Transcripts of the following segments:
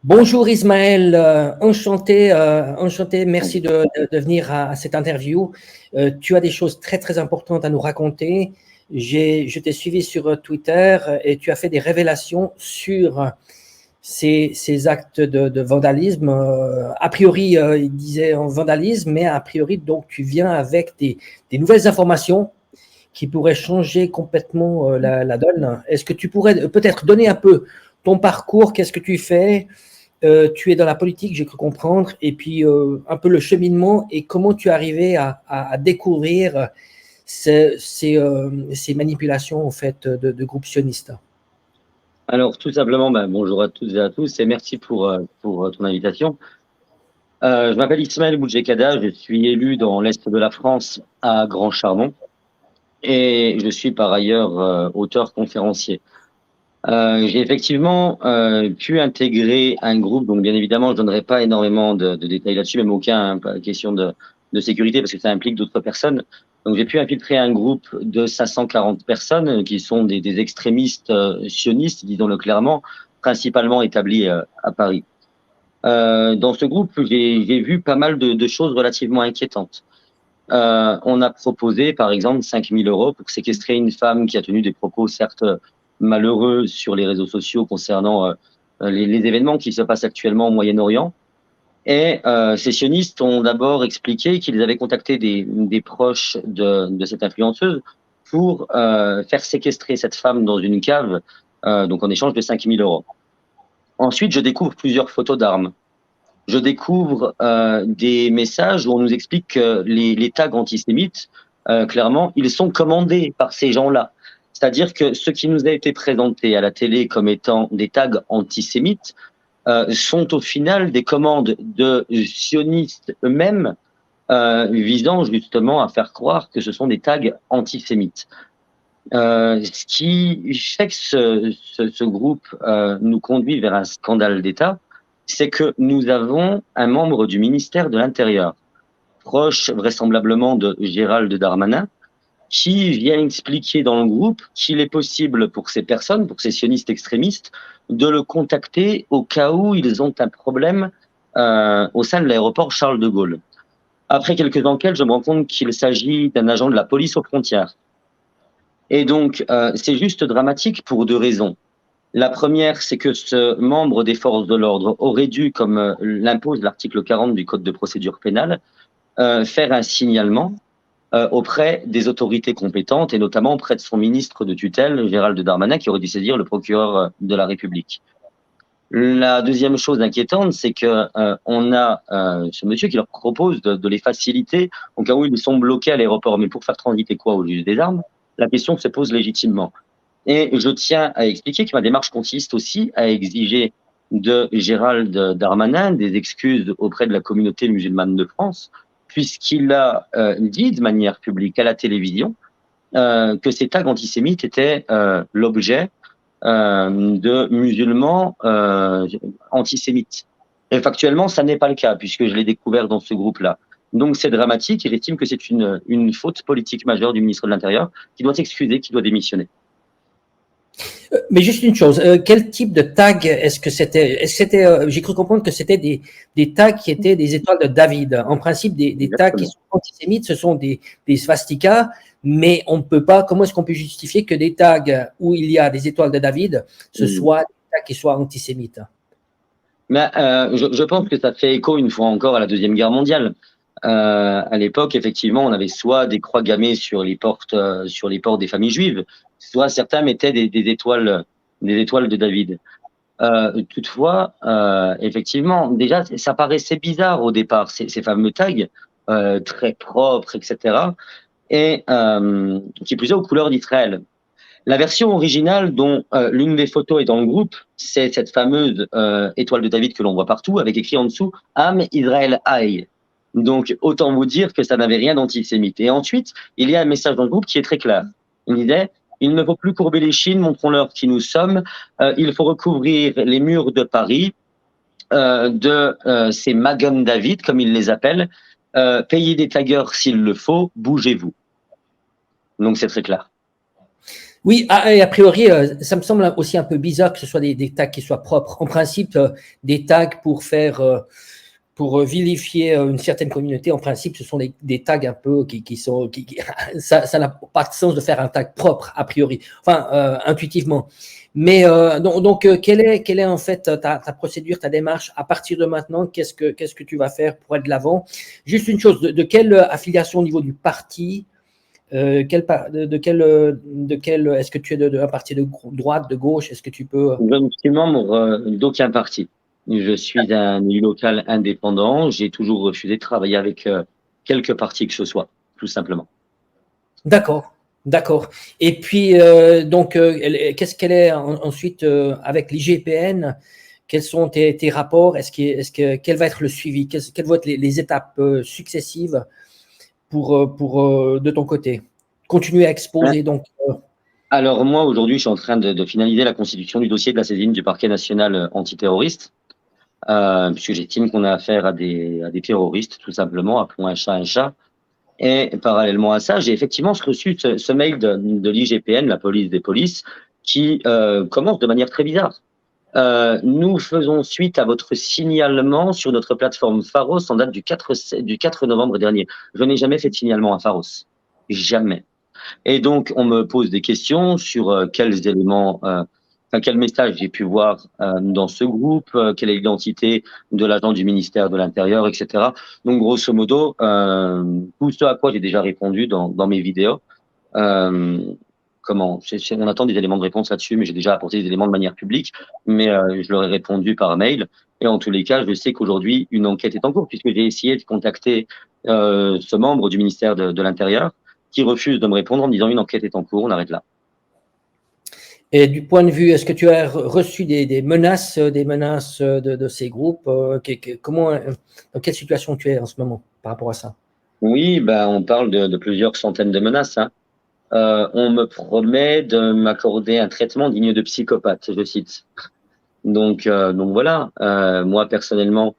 Bonjour Ismaël, enchanté, merci de venir à cette interview. Tu as des choses très très importantes à nous raconter. Je t'ai suivi sur Twitter et tu as fait des révélations sur ces actes de vandalisme. A priori, il disait en vandalisme, mais a priori, donc tu viens avec des nouvelles informations qui pourraient changer complètement la donne. Est-ce que tu pourrais peut-être donner un peu ton parcours, qu'est-ce que tu fais? Tu es dans la politique, j'ai cru comprendre, et puis un peu le cheminement et comment tu es arrivé à découvrir ces manipulations en fait de groupes sionistes. Alors, tout simplement, bonjour à toutes et à tous et merci pour ton invitation. Je m'appelle Ismaël Boudjekada, je suis élu dans l'Est de la France à Grand Charbon et je suis par ailleurs auteur conférencier. J'ai effectivement pu intégrer un groupe, donc bien évidemment, je donnerai pas énormément de détails là-dessus, même aucun, pas question de sécurité parce que ça implique d'autres personnes. Donc j'ai pu infiltrer un groupe de 540 personnes qui sont des extrémistes sionistes, disons-le clairement, principalement établis à Paris. Dans ce groupe, j'ai vu pas mal de choses relativement inquiétantes. On a proposé, par exemple, 5 000 € pour séquestrer une femme qui a tenu des propos, certes malheureux, sur les réseaux sociaux concernant les événements qui se passent actuellement au Moyen-Orient. Et ces sionistes ont d'abord expliqué qu'ils avaient contacté des proches de cette influenceuse pour faire séquestrer cette femme dans une cave, donc en échange de 5 000 €. Ensuite, je découvre plusieurs photos d'armes. Je découvre des messages où on nous explique que les tags antisémites, clairement, ils sont commandés par ces gens-là. C'est-à-dire que ce qui nous a été présenté à la télé comme étant des tags antisémites sont au final des commandes de sionistes eux-mêmes visant justement à faire croire que ce sont des tags antisémites. Ce qui fait que ce groupe nous conduit vers un scandale d'État, c'est que nous avons un membre du ministère de l'Intérieur, proche vraisemblablement de Gérald Darmanin, qui vient expliquer dans le groupe qu'il est possible pour ces personnes, pour ces sionistes extrémistes, de le contacter au cas où ils ont un problème au sein de l'aéroport Charles de Gaulle. Après quelques enquêtes, je me rends compte qu'il s'agit d'un agent de la police aux frontières. Et donc, c'est juste dramatique pour deux raisons. La première, c'est que ce membre des forces de l'ordre aurait dû, comme l'impose l'article 40 du Code de procédure pénale, faire un signalement auprès des autorités compétentes et notamment auprès de son ministre de tutelle, Gérald Darmanin, qui aurait dû saisir le procureur de la République. La deuxième chose inquiétante, c'est que on a ce monsieur qui leur propose de les faciliter au cas où ils sont bloqués à l'aéroport. Mais pour faire transiter quoi au juge des armes? La question se pose légitimement. Et je tiens à expliquer que ma démarche consiste aussi à exiger de Gérald Darmanin des excuses auprès de la communauté musulmane de France, puisqu'il a dit de manière publique à la télévision que ces tags antisémites étaient l'objet de musulmans antisémites. Et factuellement, ça n'est pas le cas, puisque je l'ai découvert dans ce groupe-là. Donc c'est dramatique et j'estime que c'est une faute politique majeure du ministre de l'Intérieur qui doit s'excuser, qui doit démissionner. Mais juste une chose, quel type de tag est-ce que c'était? J'ai cru comprendre que c'était des tags qui étaient des étoiles de David. En principe, des tags qui sont antisémites, ce sont des swastikas, mais on ne peut pas. Comment est-ce qu'on peut justifier que des tags où il y a des étoiles de David, ce soient des tags qui soient antisémites? Mais je pense que ça fait écho une fois encore à la Deuxième Guerre mondiale. À l'époque, effectivement, on avait soit des croix gammées sur les portes des familles juives, soit certains mettaient des étoiles de David. Toutefois, effectivement, déjà, ça paraissait bizarre au départ, ces fameux tags très propres, etc. Et qui plus est aux couleurs d'Israël. La version originale, dont l'une des photos est dans le groupe, c'est cette fameuse étoile de David que l'on voit partout, avec écrit en dessous « Am Israël Hay ». Donc, autant vous dire que ça n'avait rien d'antisémite. Et ensuite, il y a un message dans le groupe qui est très clair. Il disait « Il ne faut plus courber les chines, montrons-leur qui nous sommes. Il faut recouvrir les murs de Paris de ces Magen David, comme ils les appellent. Payez des taggers s'il le faut, bougez-vous. » Donc, c'est très clair. Oui, et a priori, ça me semble aussi un peu bizarre que ce soit des tags qui soient propres. En principe, des tags pour vilifier une certaine communauté, en principe, ce sont des tags un peu qui sont… ça n'a pas de sens de faire un tag propre, a priori, enfin, intuitivement. Mais donc quelle est en fait ta procédure, ta démarche à partir de maintenant? Qu'est-ce que tu vas faire pour être de l'avant? Juste une chose, de quelle affiliation au niveau du parti? De quel est-ce que tu es un parti de droite, de gauche? Est-ce que tu peux… Je ne suis membre d'aucun parti. Je suis un élu local indépendant. J'ai toujours refusé de travailler avec quelque parti que ce soit, tout simplement. D'accord, d'accord. Et puis, donc, qu'est-ce qu'elle est ensuite avec l'IGPN? Quels sont tes rapports? Quel va être le suivi? Quelles vont être les étapes successives de ton côté? Continuer à exposer, donc. Alors moi, aujourd'hui, je suis en train de finaliser la constitution du dossier de la saisine du parquet national antiterroriste, puisque j'estime qu'on a affaire à des terroristes, tout simplement, appelons un chat un chat. Et parallèlement à ça, j'ai effectivement reçu ce mail de l'IGPN, la police des polices, qui commence de manière très bizarre. Nous faisons suite à votre signalement sur notre plateforme Pharos en date du 4 novembre dernier. Je n'ai jamais fait de signalement à Pharos. Jamais. Et donc, on me pose des questions sur quels éléments, quel message j'ai pu voir dans ce groupe, quelle est l'identité de l'agent du ministère de l'Intérieur, etc. Donc, grosso modo, tout ce à quoi j'ai déjà répondu dans mes vidéos. On attend des éléments de réponse là-dessus, mais j'ai déjà apporté des éléments de manière publique, mais je leur ai répondu par mail. Et en tous les cas, je sais qu'aujourd'hui, une enquête est en cours, puisque j'ai essayé de contacter ce membre du ministère de l'Intérieur, qui refuse de me répondre en me disant une enquête est en cours, on arrête là. Et du point de vue, est-ce que tu as reçu des menaces de ces groupes? Dans quelle situation tu es en ce moment par rapport à ça? Oui, on parle de plusieurs centaines de menaces, hein. On me promet de m'accorder un traitement digne de psychopathe, je cite. Donc voilà, moi personnellement,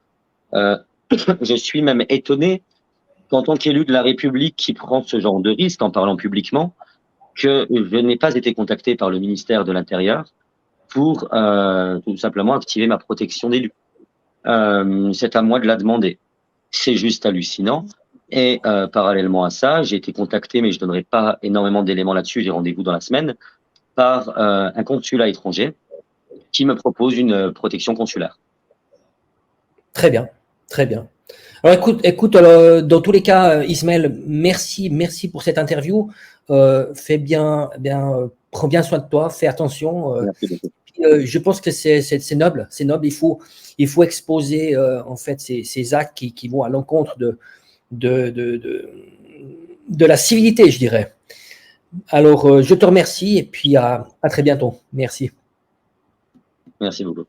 je suis même étonné qu'en tant qu'élu de la République qui prend ce genre de risque en parlant publiquement, que je n'ai pas été contacté par le ministère de l'Intérieur pour tout simplement activer ma protection d'élu. C'est à moi de la demander. C'est juste hallucinant. Et parallèlement à ça, j'ai été contacté, mais je donnerai pas énormément d'éléments là-dessus, j'ai rendez-vous dans la semaine, par un consulat étranger qui me propose une protection consulaire. Très bien, très bien. Alors écoute, alors, dans tous les cas, Ismaël, merci pour cette interview. Prends bien soin de toi, fais attention. Merci beaucoup. Je pense que c'est noble, c'est noble. Il faut exposer en fait ces actes qui vont à l'encontre de la civilité, je dirais. Alors, je te remercie et puis à très bientôt. Merci. Merci beaucoup.